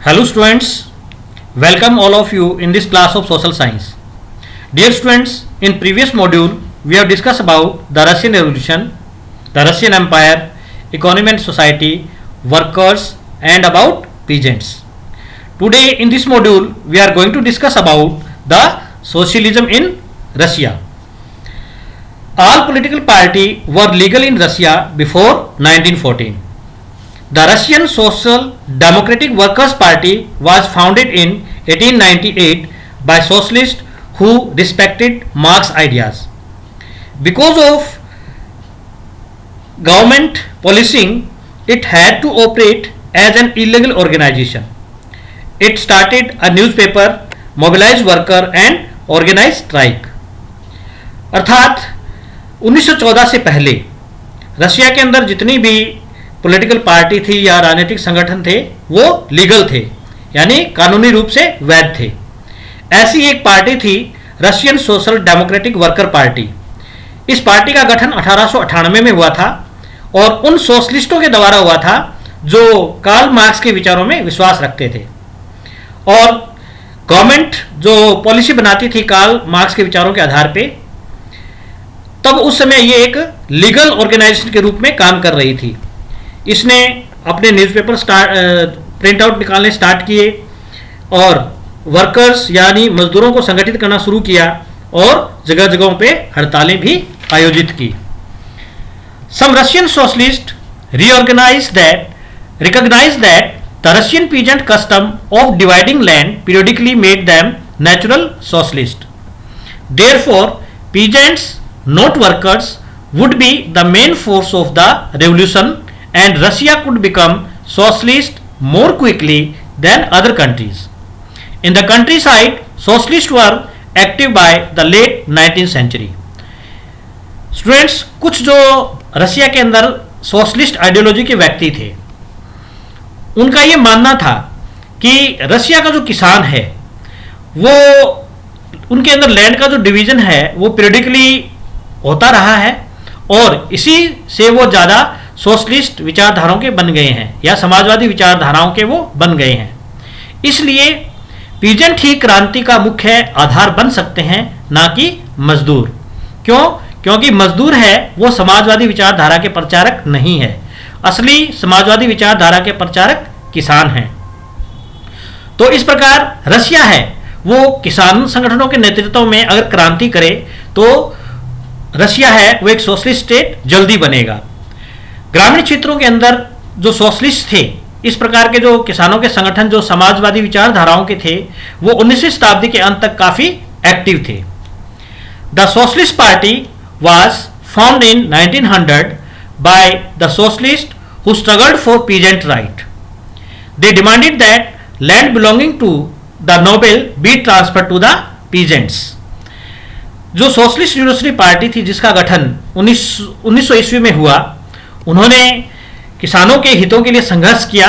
Hello students, welcome all of you in this class of social science. Dear students, in previous module we have discussed about the Russian Revolution, the Russian Empire, economy and society, workers and about peasants. Today in this module we are going to discuss about the socialism in Russia. All political parties were legal in Russia before 1914. The Russian Social Democratic Workers' Party was founded in 1898 by socialists who respected Marx's ideas. Because of government policing, it had to operate as an illegal organization. It started a newspaper, mobilized worker and organized strike. अर्थात 1914 से पहले Russia के अंदर जितनी भी political party थी या राजनीतिक संगठन थे वो लीगल थे, यानी कानूनी रूप से वैध थे. ऐसी एक पार्टी थी Russian social democratic worker party. इस पार्टी का गठन 1898 में हुआ था और उन सोशलिस्टों के द्वारा हुआ था जो कार्ल मार्क्स के विचारों में विश्वास रखते थे. और गवर्नमेंट जो पॉलिसी बनाती थी कार्ल मार्क्स के विचारों के आधार पे, तब उस समय ये एक लीगल ऑर्गेनाइजेशन के रूप में काम कर रही थी. इसने अपने न्यूज़पेपर प्रिंट आउट निकालने स्टार्ट किए और वर्कर्स यानी मजदूरों को संगठित करना शुरू किया और जगह जगहों पे हड़तालें भी आयोजित की. Some Russian socialist recognise that the Russian peasant custom of dividing land periodically made them natural socialist. Therefore peasants not workers would be the main force of the revolution and Russia could become socialist more quickly than other countries. In the countryside, socialists were active by the late 19th century. Students, कुछ जो Russia के अंदर socialist ideology के व्यक्ति थे, उनका ये मानना था कि रशिया का जो किसान है वो उनके अंदर लैंड का जो डिवीजन है वो पीरियडिकली होता रहा है और इसी से वो ज़्यादा सोशलिस्ट विचारधाराओं के बन गए हैं या समाजवादी विचारधाराओं के वो बन गए हैं. इसलिए पीजेंट ही क्रांति का मुख्य आधार बन सकते हैं, ना कि मजदूर. क्यों? क्योंकि मजदूर है वो समाजवादी विचारधारा के प्रचारक नहीं है. असली समाजवादी विचारधारा के प्रचारक किसान हैं. तो इस प्रकार रशिया है वो किसान संगठनों के नेतृत्व में अगर क्रांति करे तो रशिया है वो एक सोशलिस्ट स्टेट जल्दी बनेगा. ग्रामीण क्षेत्रों के अंदर जो सोशलिस्ट थे, इस प्रकार के जो किसानों के संगठन जो समाजवादी विचारधाराओं के थे वो 19वीं शताब्दी के अंत तक काफी एक्टिव थे. The socialist party was found in 1900 by the socialist who struggled for peasant right. They demanded that land belonging to the noble be transfer to the peasants. जो सोशलिस्ट यूनिवर्सिटी पार्टी थी जिसका गठन 1900 ईस्वी में हुआ, उन्होंने किसानों के हितों के लिए संघर्ष किया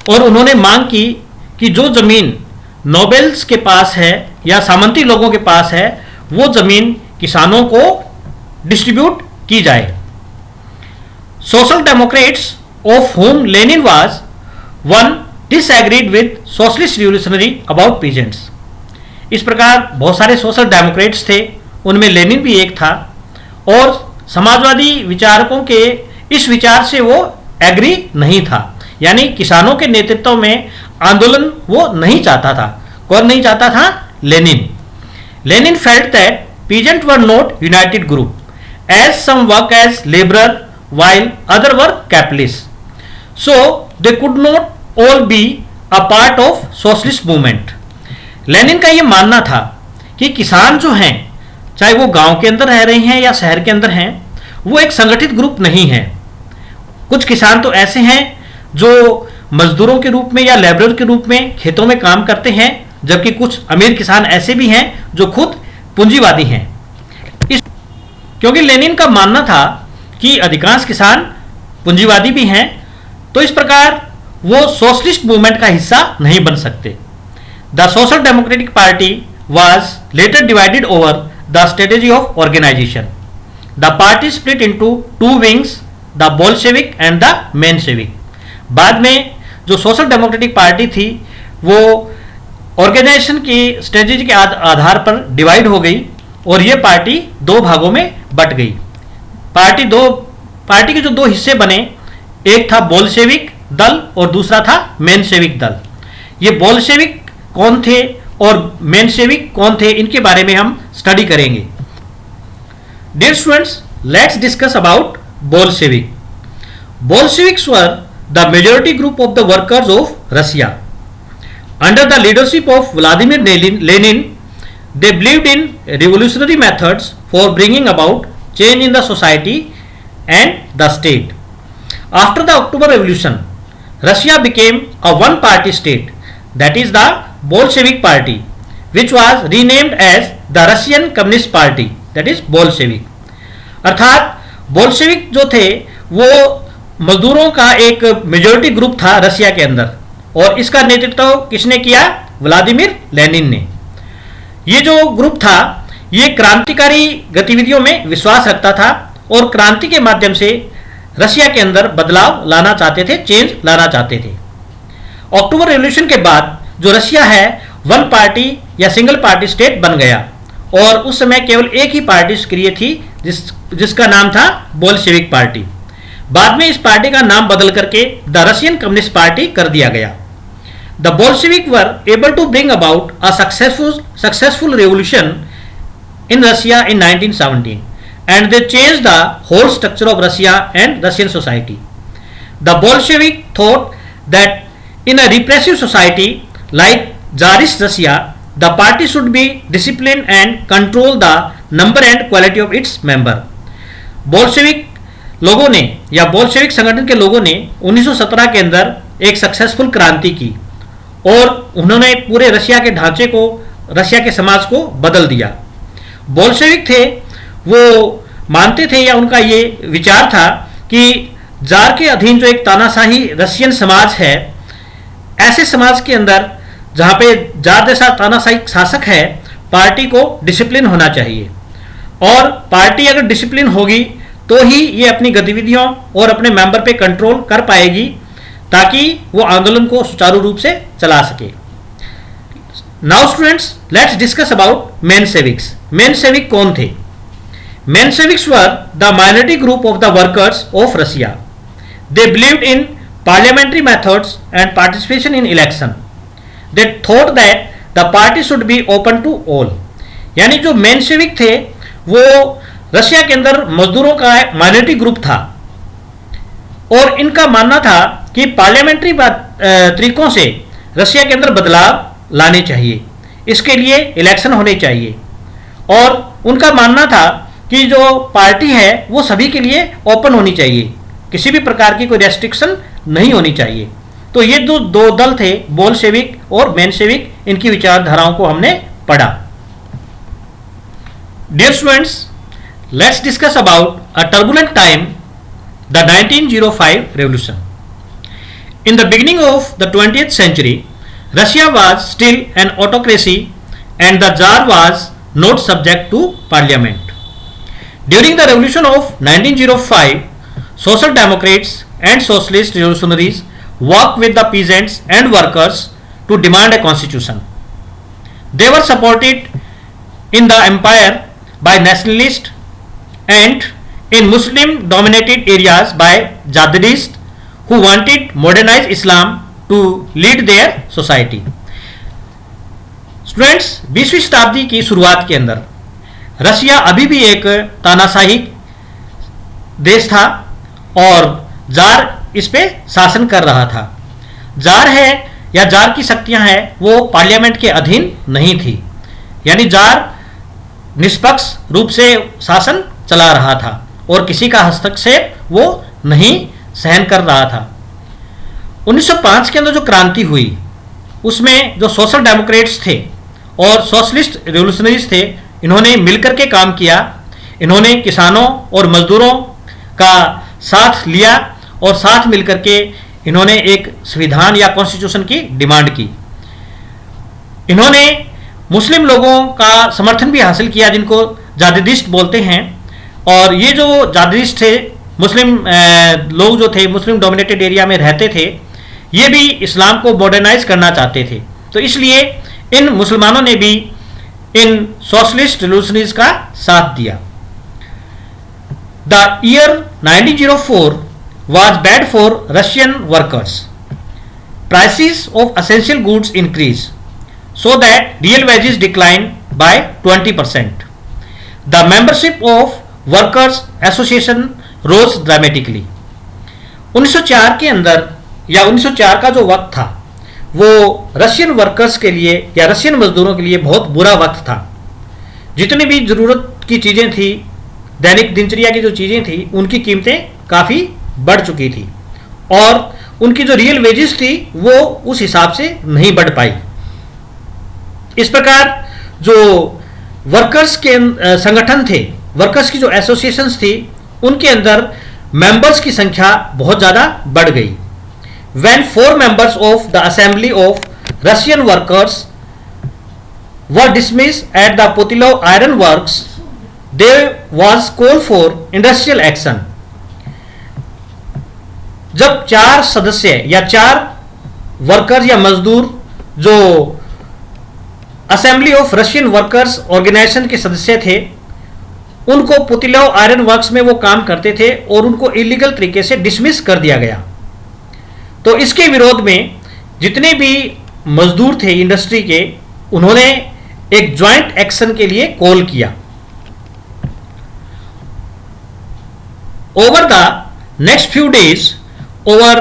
और उन्होंने मांग की कि जो जमीन नोबेल्स के पास है या सामंती लोगों के पास है वो जमीन किसानों को डिस्ट्रीब्यूट की जाए. Social Democrats of home Lenin was one disagreed with socialist revolutionary about peasants. इस प्रकार बहुत सारे सोशल डेमोक्रेट्स थे, उनमें लेनिन भी एक था और समाजवादी विचारकों के इस विचार से वो एग्री नहीं था, यानी किसानों के नेतृत्व में आंदोलन वो नहीं चाहता था. कौन नहीं चाहता था? Lenin. Lenin felt that peasant were not united group as some work as labourer while other were capitalists, so they could not all be a part of socialist movement. Lenin का ये मानना था कि किसान जो हैं, चाहे वो गांव के अंदर रह रहे हैं या शहर के अंदर हैं, वो एक संगठित ग्रुप नहीं है. कुछ किसान तो ऐसे हैं जो मजदूरों के रूप में या लेबरर के रूप में खेतों में काम करते हैं, जबकि कुछ अमीर किसान ऐसे भी हैं जो खुद पूंजीवादी हैं. क्योंकि लेनिन का मानना था कि अधिकांश किसान पूंजीवादी भी हैं, तो इस प्रकार वो सोशलिस्ट मूवमेंट का हिस्सा नहीं बन सकते. The social democratic party was later divided over the strategy of organization. The party split into two wings, the Bolshevik and the Menshevik. बाद में जो सोशल डेमोक्रेटिक पार्टी थी वो ऑर्गेनाइजेशन की स्ट्रेटजी के आधार पर डिवाइड हो गई और ये पार्टी दो भागों में बट गई। पार्टी के जो दो हिस्से बने, एक था बोल्शेविक दल और दूसरा था मेनशेविक दल। ये बोल्शेविक कौन थे और मेनशेविक कौन थे, इनके बारे में हम स्टडी करेंगे। Dear students, let's discuss about Bolshevik. Bolsheviks were the majority group of the workers of Russia. Under the leadership of Vladimir Lenin, they believed in revolutionary methods for bringing about change in the society and the state. After the October Revolution, Russia became a one-party state, that is the Bolshevik Party, which was renamed as the Russian Communist Party, that is Bolshevik. अर्थात Bolshevik जो थे वो मजदूरों का एक majority group था Russia के अंदर, और इसका नेतृत्व किसने किया? व्लादिमीर लेनिन ने। ये जो ग्रुप था ये क्रांतिकारी गतिविधियों में विश्वास रखता था और क्रांति के माध्यम से रशिया के अंदर बदलाव लाना चाहते थे, चेंज लाना चाहते थे। अक्टूबर रेवोल्यूशन के बाद जो रशिया है वन पार्टी या सिंगल पार्टी स्टेट बन गया, और उस समय केवल एक ही पार्टी सक्रिय थी जिसका नाम था बोल्शेविक पार्टी। बाद में इस पार्टी का नाम बदल करके द रशियन कम्युनिस्ट पार्टी कर दिया गया। The Bolshevik were able to bring about a successful revolution in Russia in 1917 and they change the whole structure of Russia and Russian society. The Bolshevik thought that in a repressive society like tsarist Russia the party should be discipline and control the number and quality of its member. Bolshevik लोगों ने या Bolshevik संगठन के लोगों ने 1917 के अंदर एक सक्सेसफुल क्रांति की और उन्होंने पूरे रशिया के ढांचे को, रशिया के समाज को बदल दिया। बोल्शेविक थे वो मानते थे या उनका ये विचार था कि जार के अधीन जो एक तानाशाही रशियन समाज है, ऐसे समाज के अंदर जहाँ पे जार जैसा तानाशाही शासक है, पार्टी को डिसिप्लिन होना चाहिए, और पार्टी अगर डिसिप्लिन होगी तो ही ये अपनी गतिविधियों और अपने मेंबर पे कंट्रोल कर पाएगी ताकि वो आंदोलन को सुचारू रूप से चला सके। Now students, let's discuss about Mensheviks. Menshevik कौन थे? Mensheviks were the minority group of the workers of Russia. They believed in parliamentary methods and participation in election. They thought that the party should be open to all. यानी जो मेनशेविक थे वो Russia के अंदर मजदूरों का माइनॉरिटी ग्रुप था और इनका मानना था कि पार्लियामेंट्री तरीकों से रशिया के अंदर बदलाव लाने चाहिए, इसके लिए इलेक्शन होने चाहिए, और उनका मानना था कि जो पार्टी है वो सभी के लिए ओपन होनी चाहिए, किसी भी प्रकार की कोई रेस्ट्रिक्शन नहीं होनी चाहिए। तो ये जो दो दल थे बोल्शेविक और मेनशेविक, इनकी विचारधाराओं को हमने पढ़ा। Dear students, let's discuss about a turbulent time, the 1905 revolution. In the beginning of the 20th century, Russia was still an autocracy and the Tsar was not subject to parliament. During the revolution of 1905, social democrats and socialist revolutionaries worked with the peasants and workers to demand a constitution. They were supported in the empire by nationalists and in Muslim dominated areas by Jihadists who wanted modernized Islam to lead their society. Students, 20वीं शताब्दी की शुरुआत के अंदर Russia अभी भी एक तानाशाही देश था और जार इस पे शासन कर रहा था। जार है या जार की शक्तियां हैं वो पार्लियामेंट के अधीन नहीं थी, यानी जार निष्पक्ष रूप से शासन चला रहा था और किसी का हस्तक्षेप वो नहीं सहन कर रहा था। 1905 के अंदर जो क्रांति हुई उसमें जो सोशल डेमोक्रेट्स थे और सोशलिस्ट रेवोल्यूशनरीज थे, इन्होंने मिलकर के काम किया। इन्होंने किसानों और मजदूरों का साथ लिया और साथ मिलकर के इन्होंने एक संविधान या कॉन्स्टिट्यूशन की डिमांड की। इन्होंने मुस्लिम लोगों का समर्थन भी हासिल किया जिनको जादिदिस्ट बोलते हैं, और ये जो जादिदिस्ट थे, मुस्लिम लोग जो थे, मुस्लिम डोमिनेटेड एरिया में रहते थे, ये भी इस्लाम को मॉडर्नाइज करना चाहते थे। तो इसलिए इन मुसलमानों ने भी इन सोशलिस्ट रिवॉल्यूशनरीज का साथ दिया। The year 1904 was bad for Russian workers. Prices of essential goods increased, so that real wages declined by 20%. The membership of workers association rose dramatically. 1904 के अंदर या 1904 का जो वक्त था वो रशियन वर्कर्स के लिए या रशियन मजदूरों के लिए बहुत बुरा वक्त था। जितनी भी ज़रूरत की चीज़ें थी, दैनिक दिनचर्या की जो चीज़ें थी, उनकी कीमतें काफ़ी बढ़ चुकी थी और उनकी जो रियल वेजेस थी वो उस हिसाब से नहीं बढ़ पाई। इस प्रकार जो वर्कर्स के संगठन थे, वर्कर्स की जो एसोसिएशंस थी, उनके अंदर मेंबर्स की संख्या बहुत ज़्यादा बढ़ गई। When 4 members of the Assembly of Russian Workers were dismissed at the Putilov Iron Works, there was call for industrial action. जब 4 सदस्य या 4 वर्कर्स या मजदूर जो assembly of Russian workers organisation के सदस्य थे, उनको पुतिलोव आयरन वर्क्स में वो काम करते थे और उनको इलीगल तरीके से डिसमिस कर दिया गया। तो इसके विरोध में जितने भी मजदूर थे इंडस्ट्री के, उन्होंने एक ज्वाइंट एक्शन के लिए कॉल किया। Over the next few days over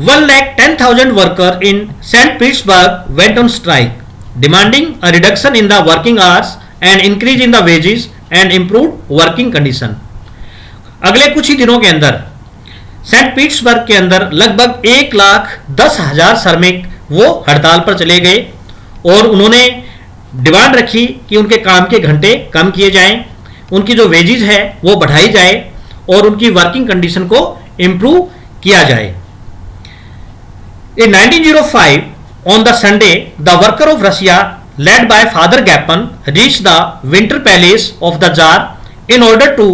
110,000 workers in St. Petersburg went on strike, demanding a reduction in the working hours and increase in the wages and improved working condition. अगले कुछ ही दिनों के अंदर Saint Petersburg के अंदर लगभग 1,10,000 श्रमिक वो हड़ताल पर चले गए और उन्होंने डिमांड रखी कि उनके काम के घंटे कम किए जाएं, उनकी जो वेजेस है वो बढ़ाई जाए और उनकी वर्किंग कंडीशन को इम्प्रूव किया जाए। In 1905, on the Sunday, the worker of Russia, led by Father Gapan, reached the Winter Palace of the Tsar in order to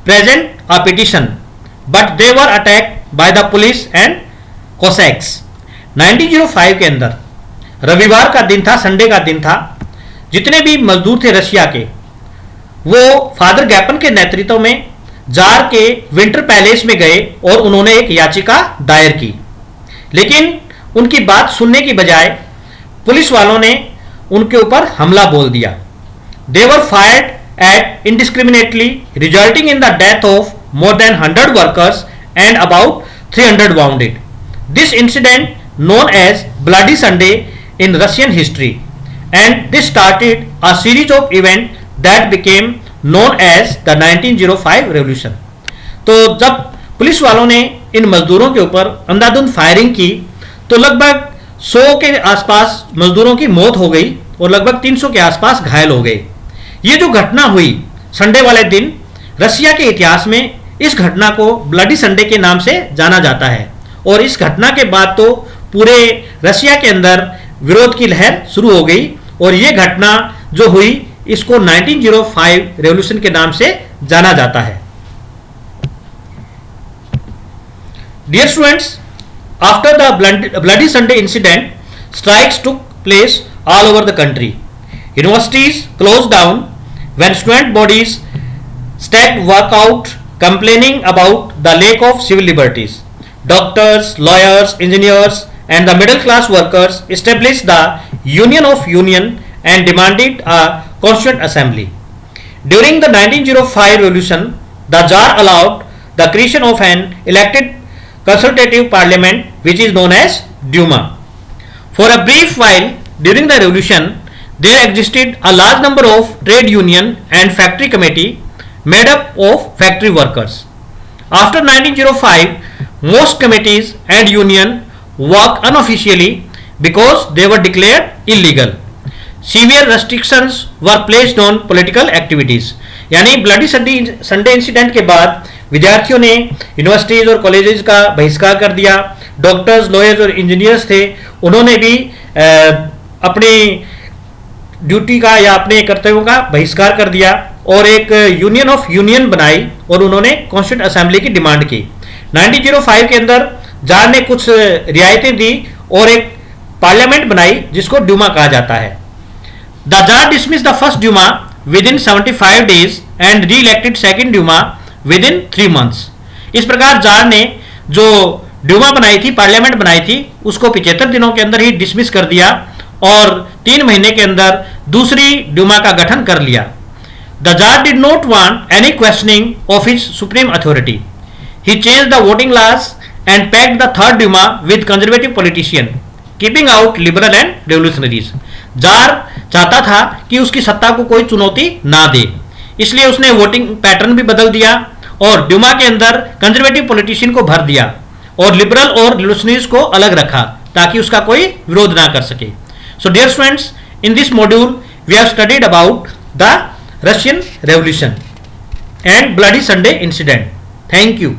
present a petition, but they were attacked by the police and Cossacks. 1905 के अंदर रविवार का दिन था, Sunday का दिन था। जितने भी मजदूर थे रशिया के, वो फादर गैपन के नेतृत्व में जार के विंटर पैलेस में गए और उन्होंने एक याचिका दायर की, लेकिन उनकी बात सुनने की बजाय पुलिस वालों ने उनके ऊपर हमला बोल दिया। They were fired at indiscriminately resulting in the death of more than 100 workers and about 300 wounded. This incident known as Bloody Sunday in Russian history, and this started a series of events that became known as the 1905 revolution. तो जब police वालों ने इन मजदूरों के ऊपर अंधाधुंध firing की तो लगभग 100 के आसपास मजदूरों की मौत हो गई और लगभग 300 के आसपास घायल हो गए। ये जो घटना हुई संडे वाले दिन, रशिया के इतिहास में इस घटना को ब्लडी संडे के नाम से जाना जाता है और इस घटना के बाद तो पूरे रशिया के अंदर विरोध की लहर शुरू हो गई और ये घटना जो हुई इसको 1905 रेवोल्यूशन के नाम से जाना जाता है। Dear students, after the bloody Sunday incident, strikes took place all over the country. Universities closed down when student bodies stacked walkout complaining about the lack of civil liberties. Doctors, lawyers, engineers and the middle class workers established the Union of Union and demanded a constituent assembly. During the 1905 revolution, the Tsar allowed the creation of an elected consultative parliament which is known as Duma. For a brief while during the revolution, there existed a large number of trade union and factory committee made up of factory workers. After 1905, most committees and union worked unofficially because they were declared illegal. Severe restrictions were placed on political activities. यानी bloody Sunday incident के बाद विद्यार्थियों ने universities और colleges का बहिष्कार कर दिया। डॉक्टर्स, लॉयर्स और इंजीनियर्स थे, उन्होंने भी अपनी ड्यूटी का या अपने कर्तव्यों का बहिष्कार कर दिया और एक यूनियन ऑफ यूनियन बनाई और उन्होंने कॉन्स्टिट्यूंट असेंबली की डिमांड की। 1905 के अंदर जार ने कुछ रियायतें दी और एक पार्लियामेंट बनाई जिसको ड्यूमा कहा जाता है। The tsar dismiss the first Duma within 75 days and re-elected second Duma within 3 months। इस प्रकार जार ने जो ड्यूमा बनाई थी, पार्लियामेंट बनाई थी, उसको 75 दिनों के अंदर ही डिसमिस कर दिया और 3 महीने के अंदर दूसरी ड्यूमा का गठन कर लिया। The tsar did not want any questioning of his supreme authority. He change the voting laws and packed the third Duma with conservative politician keeping out liberal and revolutionaries. Tsar चाहता था कि उसकी सत्ता को कोई चुनौती ना दे, इसलिए उसने वोटिंग पैटर्न भी बदल दिया और ड्यूमा के अंदर कंजर्वेटिव पॉलिटिशियन को भर दिया और लिबरल और रिवोल्यूशनरीज को अलग रखा ताकि उसका कोई विरोध ना कर सके। So dear students, in this module we have studied about the Russian revolution and bloody Sunday incident. Thank you.